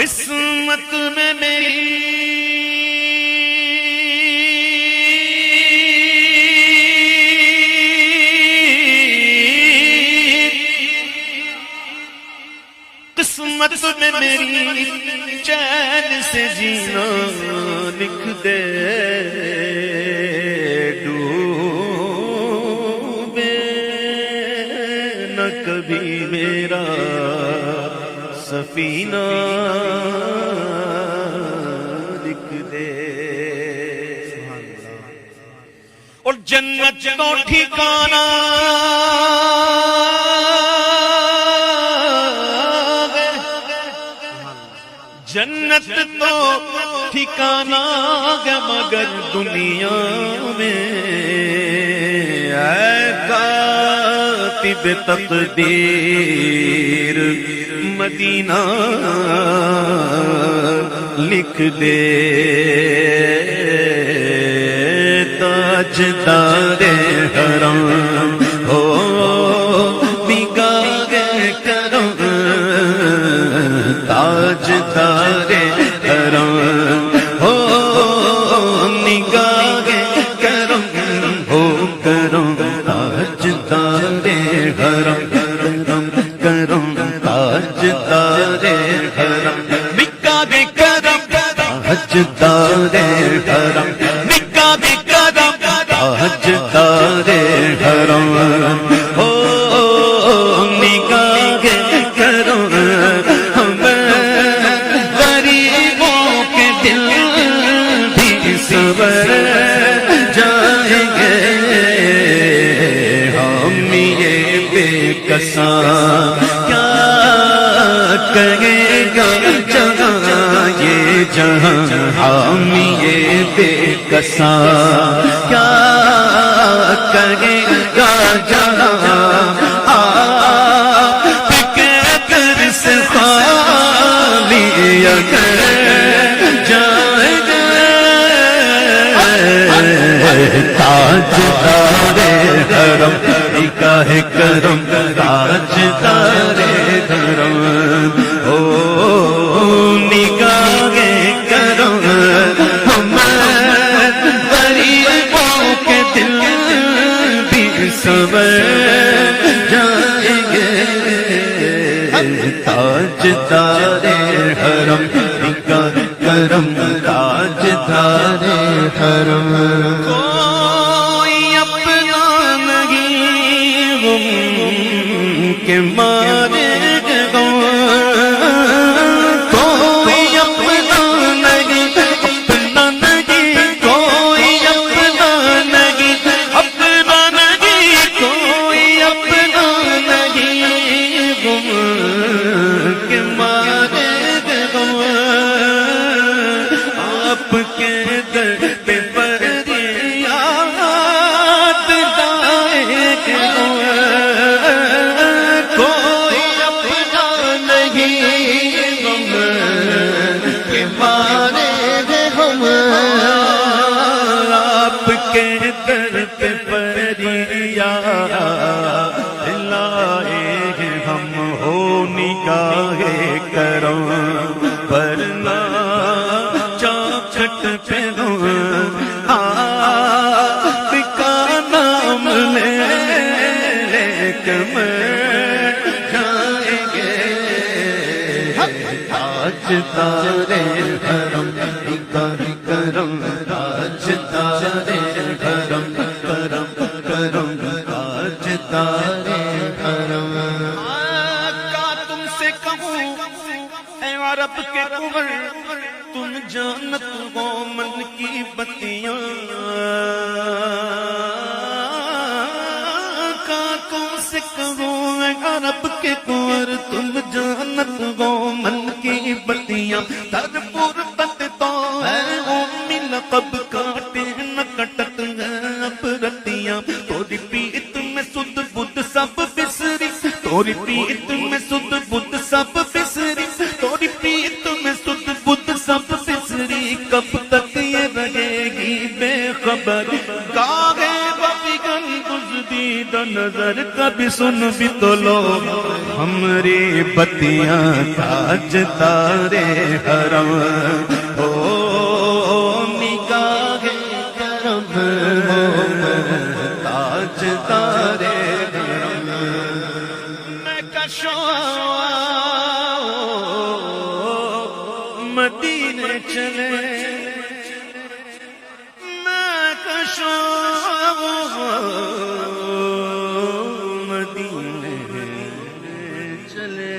قسمت میں میری قسمت میں میری چین سے جینا لکھ دے ڈوبے نہ کبھی میرا سفینہ لکھ دے اور جنت کو ٹھکانا جنت تو ٹھکانا ہے مگر دنیا میں اے کاتب تقدیر مدینہ لکھ دے تاجدار حرم ہو نگاہ کرم تاجدار حرم ہو نگاہ کرم ہو کرم تاجدار حرم کرم کرم تاجدار حرم نگاہ کرم تاجدار حرم نگاہ کرم تاجدار حرم ہو نگاہ کرم جائیں گے ہم یہ بے کساں کیا کہے گا جہاں یہ جہاں ہم یہ بے کساں کیا کہے گا جہاں آپ کے در سے خالی اگر تاجدار حرم نگاہ کرم تاجدار حرم او نگاہ کرم ہم غریبوں کے دل بھی سنور جائیں گے تاجدار حرم نگاہ کرم تاجدار حرم کے مارے گا کوئی اپنا نہیں اپنا نہیں کوئی اپنا نہیں اپنا نہیں کوئی اپنا نہیں غم کے مارے گا آپ کے در پہ فریاد لائے گا در پہ فریاد لائے ہم ہو نگاہ کرم ورنہ چوکھٹ پہ آپ کا نام لے کر جائیں گے تاجدار حرم نگاہ کرم تاجدار حرم کرم کرم تاجدار حرم کا تم سے کہوں اے عرب کے کنور تم جانت ہو من کی بتیاں کا تم سے کہوں اے عرب کے کنور تم جانت ہو من کی بتیاں در پربت تو ہے لقب کاٹے نہ کٹت ہے اب رتیاں توری پیت میں سد بدھ سب بسری توری پیت میں سد بدھ سب بسری توری پیت میں سد بدھ سب بسری کب تک یہ رہے گی بے خبر گاہے بفگن دزدید نظر ذرا کبھی سن بھی تو لو ہماری بتیاں تاج تارے حرم ہو نگاہ کرم تاج تارے حرم میں کشو مدینے چلے میں کشو مدینے چلے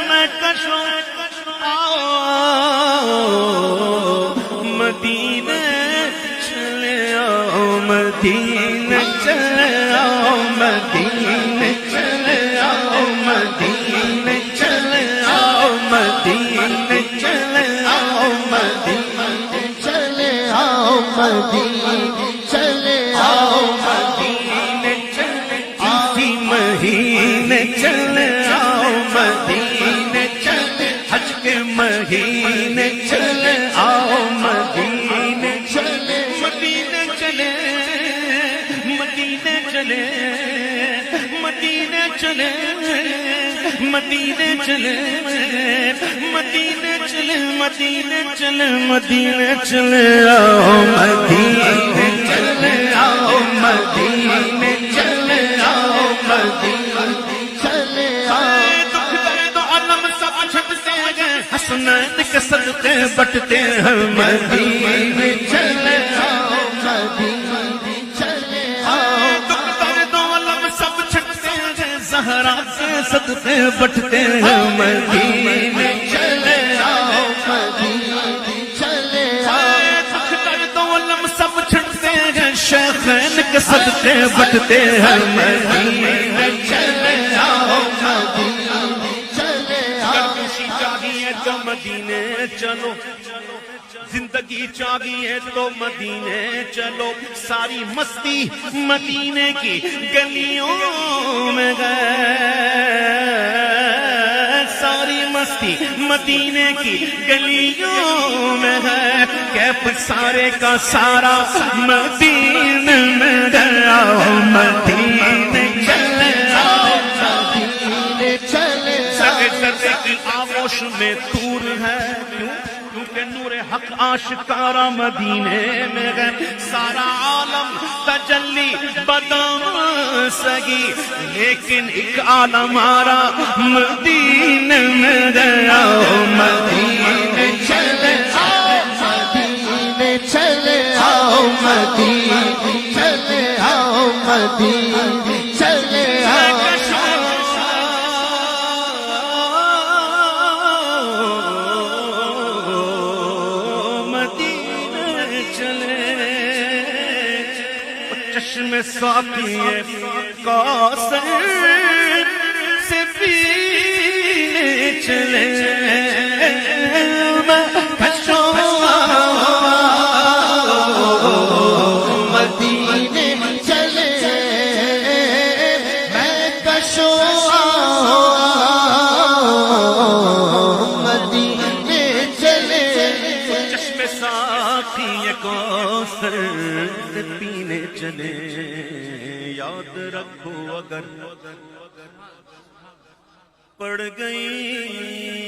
میں کشو مدینے چلے آؤ مدینے چلے آؤ مدینے چلے آؤ مدینے چلے آؤ مدینے چلے آؤ مدینے چلے آؤ مدینے چلے آؤ مدینے چلے اسی مہینے چلے آؤ مدینے چلے حج کے مہینے چلے آؤ مدینے چلے مدینے چلے مدینے چلے مدینے چلے مدینے چلے مدینے چلے مدینے چلے مدینے چلے آؤ مدینے چلے آؤ مدینے چلے آؤ مدینے چلے آؤ دکھ درد و علم سب چھٹتے گئے حسنین کے صدقے بٹتے ہیں مدینے چلے آؤ مدینے چلے آؤ دکھ درد و علم سب چھٹتے گئے زہرا کے صدقے بٹتے ہیں مدینے چلے آؤ مدینے چلے آؤ دکھ درد و علم سب چھٹتے گئے شیخین کے صدقے بٹتے ہیں مدینے چلے آؤ مدینے چلے آؤ چاہیے تو مدینے چلو زندگی چاہیے تو مدینے چلو ساری مستی مدینے کی گلیوں میں گئے ساری مستی مدینے کی گلیوں میں ہے کیف سارے کا سارا مدینے میں گیا مدینے چلے آؤ مدینے چلے سگے سگے کی آغوش میں تور ہے کیونکہ نور حق آشکارا مدینے میں گئے سارا عالم تجلی بدام سگی لیکن ایک عالم آرا مدینے میں گیا مدینے چلے آؤ مدینے چلے آؤ مدینے چلے آؤ مدینے چلے آؤ چشم ساقی کوثر سے پینے چلے میں کشو مدینے چلے میں کشو مدینے چلے چشم ساقی کوثر سے پینے چلے یاد رکھو اگر پڑ گئی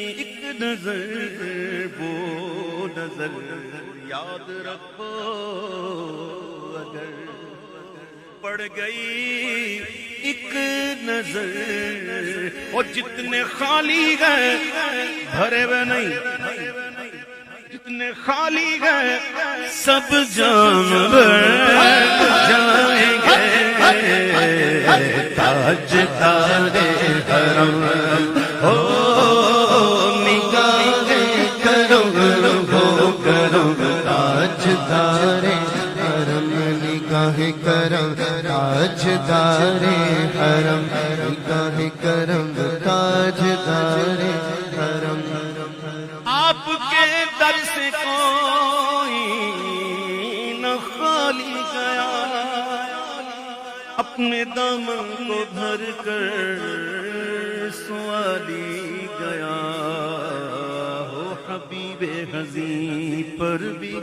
ایک نظر وہ نظر یاد رکھو اگر پڑ گئی ایک نظر اور جتنے خالی گئے بھرے ہوئے نہیں جتنے خالی گئے سب جام بھر جائیں گے تاج تارے حرم ہو نگاہ کرم ہو کرم تاج تارے حرم نگاہ کرم تاج تارے حرم نگاہ کرم تاج تارے حرم آپ کے در سے کوئی نہ خالی گیا اپنے دامن کو بھر کر سوالی گیا ہو حبیب حزین پر بھی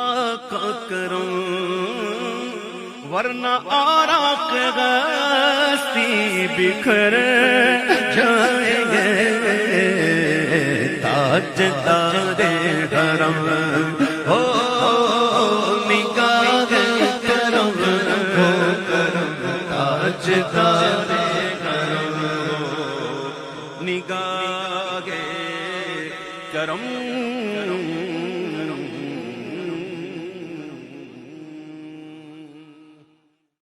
آقا کرم ورنہ آراق غستی بکھر جائیں گے تاجدار حرم ہو نگاہ کرم ہو تاجدار حرم ہو نگاہ کرم